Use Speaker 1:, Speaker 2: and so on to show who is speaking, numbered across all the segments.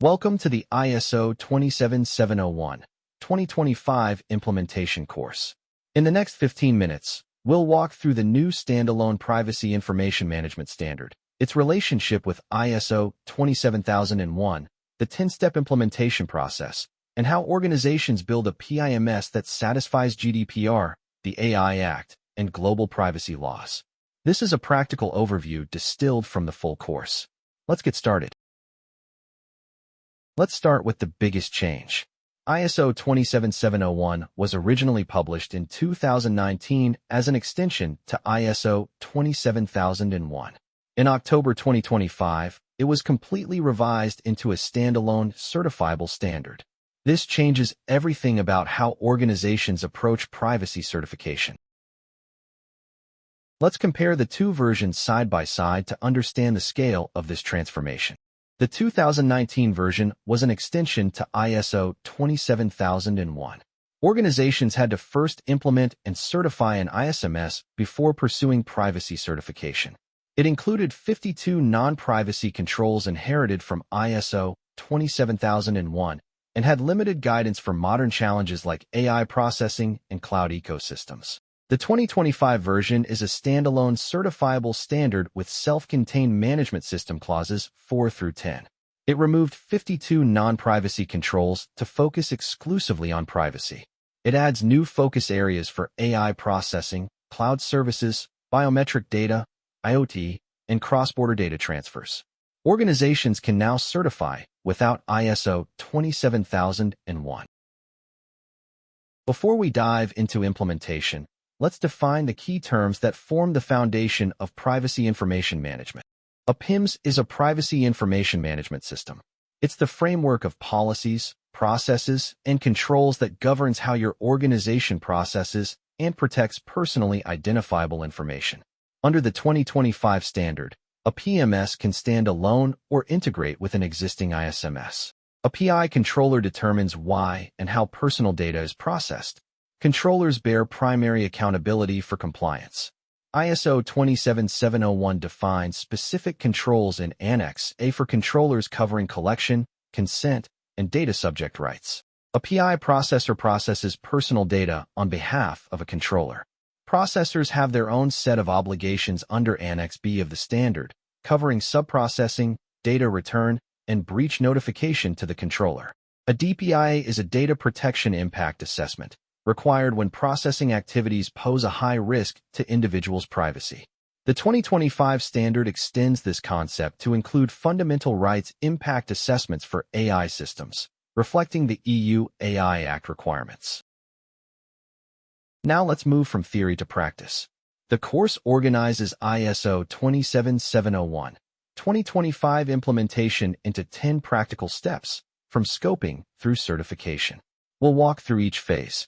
Speaker 1: Welcome to the ISO 27701 2025 implementation course. In the next 15 minutes, we'll walk through the new Standalone Privacy Information Management Standard, its relationship with ISO 27001, the 10-step implementation process, and how organizations build a PIMS that satisfies GDPR, the AI Act, and global privacy laws. This is a practical overview distilled from the full course. Let's get started. Let's start with the biggest change. ISO 27701 was originally published in 2019 as an extension to ISO 27001. In October 2025, it was completely revised into a standalone certifiable standard. This changes everything about how organizations approach privacy certification. Let's compare the two versions side by side to understand the scale of this transformation. The 2019 version was an extension to ISO 27001. Organizations had to first implement and certify an ISMS before pursuing privacy certification. It included 52 non-privacy controls inherited from ISO 27001 and had limited guidance for modern challenges like AI processing and cloud ecosystems. The 2025 version is a standalone certifiable standard with self-contained management system clauses 4 through 10. It removed 52 non-privacy controls to focus exclusively on privacy. It adds new focus areas for AI processing, cloud services, biometric data, IoT, and cross-border data transfers. Organizations can now certify without ISO 27001. Before we dive into implementation, let's define the key terms that form the foundation of privacy information management. A PIMS is a privacy information management system. It's the framework of policies, processes, and controls that governs how your organization processes and protects personally identifiable information. Under the 2025 standard, a PMS can stand alone or integrate with an existing ISMS. A PI controller determines why and how personal data is processed. Controllers bear primary accountability for compliance. ISO 27701 defines specific controls in Annex A for controllers covering collection, consent, and data subject rights. A PI processor processes personal data on behalf of a controller. Processors have their own set of obligations under Annex B of the standard, covering subprocessing, data return, and breach notification to the controller. A DPIA is a data protection impact assessment, required when processing activities pose a high risk to individuals' privacy. The 2025 standard extends this concept to include fundamental rights impact assessments for AI systems, reflecting the EU AI Act requirements. Now let's move from theory to practice. The course organizes ISO 27701 2025 implementation into 10 practical steps, from scoping through certification. We'll walk through each phase.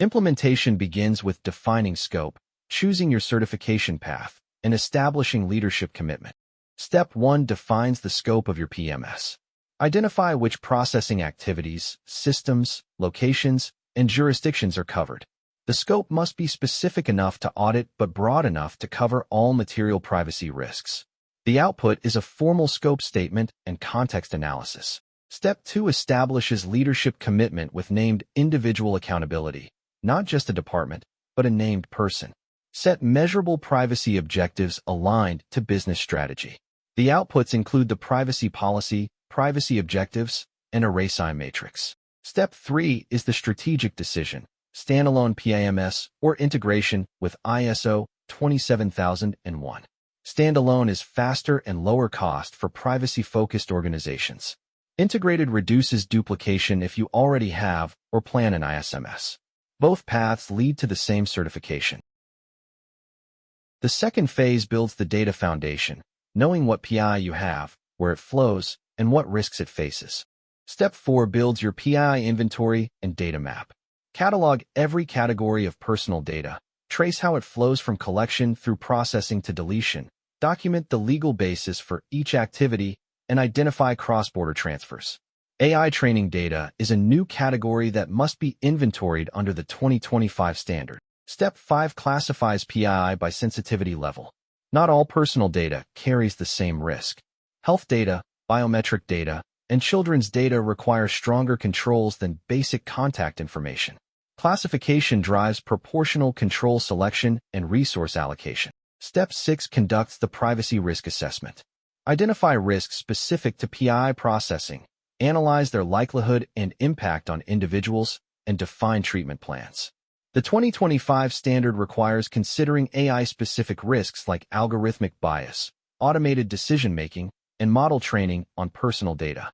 Speaker 1: Implementation begins with defining scope, choosing your certification path, and establishing leadership commitment. Step 1 defines the scope of your PMS. Identify which processing activities, systems, locations, and jurisdictions are covered. The scope must be specific enough to audit but broad enough to cover all material privacy risks. The output is a formal scope statement and context analysis. Step 2 establishes leadership commitment with named individual accountability. Not just a department, but a named person. Set measurable privacy objectives aligned to business strategy. The outputs include the privacy policy, privacy objectives, and a RACI matrix. Step 3 is the strategic decision, standalone PIMS or integration with ISO 27001. Standalone is faster and lower cost for privacy-focused organizations. Integrated reduces duplication if you already have or plan an ISMS. Both paths lead to the same certification. The second phase builds the data foundation, knowing what PI you have, where it flows, and what risks it faces. Step 4 builds your PI inventory and data map. Catalog every category of personal data, trace how it flows from collection through processing to deletion, document the legal basis for each activity, and identify cross-border transfers. AI training data is a new category that must be inventoried under the 2025 standard. Step 5 classifies PII by sensitivity level. Not all personal data carries the same risk. Health data, biometric data, and children's data require stronger controls than basic contact information. Classification drives proportional control selection and resource allocation. Step 6 conducts the privacy risk assessment. Identify risks specific to PII processing, analyze their likelihood and impact on individuals, and define treatment plans. The 2025 standard requires considering AI-specific risks like algorithmic bias, automated decision-making, and model training on personal data.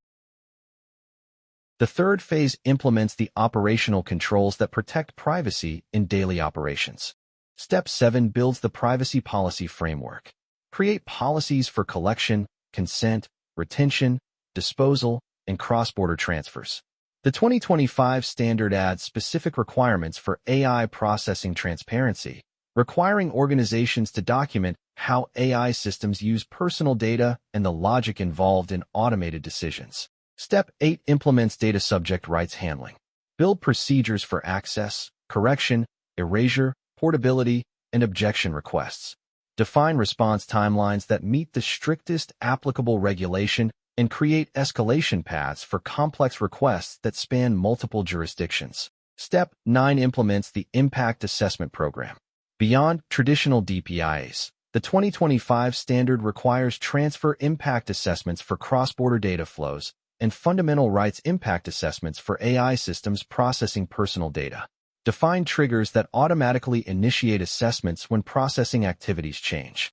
Speaker 1: The third phase implements the operational controls that protect privacy in daily operations. Step 7 builds the privacy policy framework. Create policies for collection, consent, retention, disposal, and cross-border transfers. The 2025 standard adds specific requirements for AI processing transparency, requiring organizations to document how AI systems use personal data and the logic involved in automated decisions. Step 8 implements data subject rights handling. Build procedures for access, correction, erasure, portability, and objection requests. Define response timelines that meet the strictest applicable regulation and create escalation paths for complex requests that span multiple jurisdictions. Step 9 implements the impact assessment program. Beyond traditional DPIAs, the 2025 standard requires transfer impact assessments for cross-border data flows and fundamental rights impact assessments for AI systems processing personal data. Define triggers that automatically initiate assessments when processing activities change.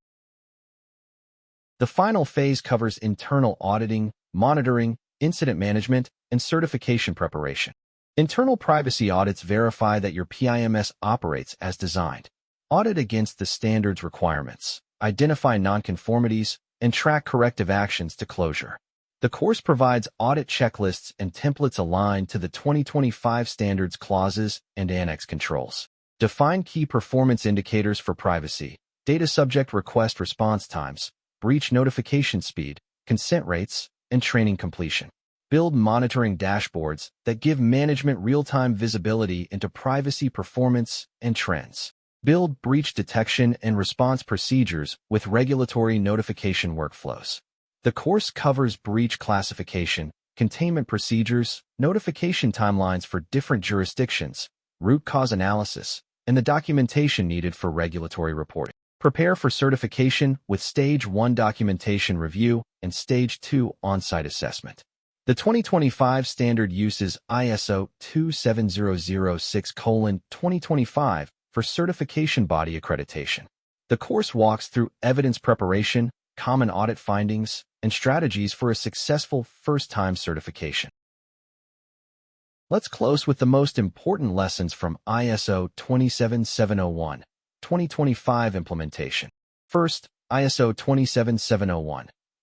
Speaker 1: The final phase covers internal auditing, monitoring, incident management, and certification preparation. Internal privacy audits verify that your PIMS operates as designed. Audit against the standard's requirements, identify nonconformities, and track corrective actions to closure. The course provides audit checklists and templates aligned to the 2025 standards clauses and annex controls. Define key performance indicators for privacy, data subject request response times, breach notification speed, consent rates, and training completion. Build monitoring dashboards that give management real-time visibility into privacy performance and trends. Build breach detection and response procedures with regulatory notification workflows. The course covers breach classification, containment procedures, notification timelines for different jurisdictions, root cause analysis, and the documentation needed for regulatory reporting. Prepare for certification with Stage 1 documentation review and Stage 2 on-site assessment. The 2025 standard uses ISO 27006:2025 for certification body accreditation. The course walks through evidence preparation, common audit findings, and strategies for a successful first-time certification. Let's close with the most important lessons from ISO 27701-2025 implementation. First, ISO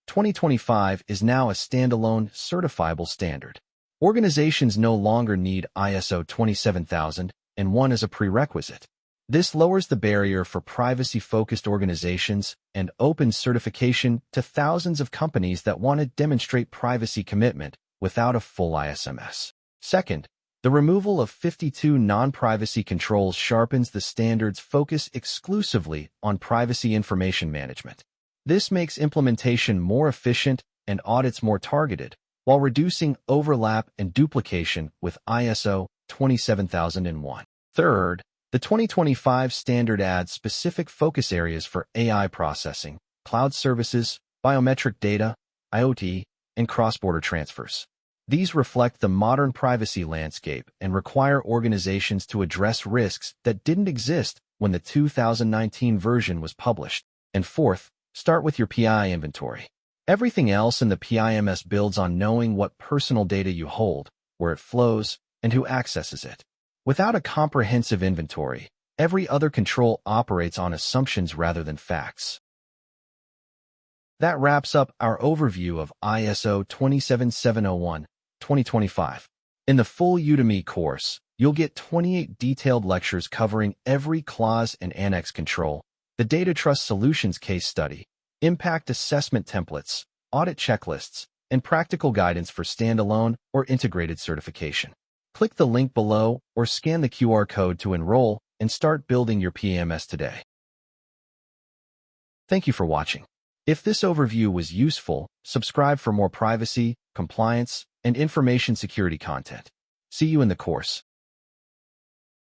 Speaker 1: 27701-2025 is now a standalone, certifiable standard. Organizations no longer need ISO 27001 as a prerequisite. This lowers the barrier for privacy-focused organizations and opens certification to thousands of companies that want to demonstrate privacy commitment without a full ISMS. Second, the removal of 52 non-privacy controls sharpens the standard's focus exclusively on privacy information management. This makes implementation more efficient and audits more targeted, while reducing overlap and duplication with ISO 27001. Third, the 2025 standard adds specific focus areas for AI processing, cloud services, biometric data, IoT, and cross-border transfers. These reflect the modern privacy landscape and require organizations to address risks that didn't exist when the 2019 version was published. And fourth, start with your PI inventory. Everything else in the PIMS builds on knowing what personal data you hold, where it flows, and who accesses it. Without a comprehensive inventory, every other control operates on assumptions rather than facts. That wraps up our overview of ISO 27701-2025. In the full Udemy course, you'll get 28 detailed lectures covering every clause and annex control, the Data Trust Solutions case study, impact assessment templates, audit checklists, and practical guidance for standalone or integrated certification. Click the link below or scan the QR code to enroll and start building your PIMS today. Thank you for watching. If this overview was useful, subscribe for more privacy, compliance, and information security content. See you in the course.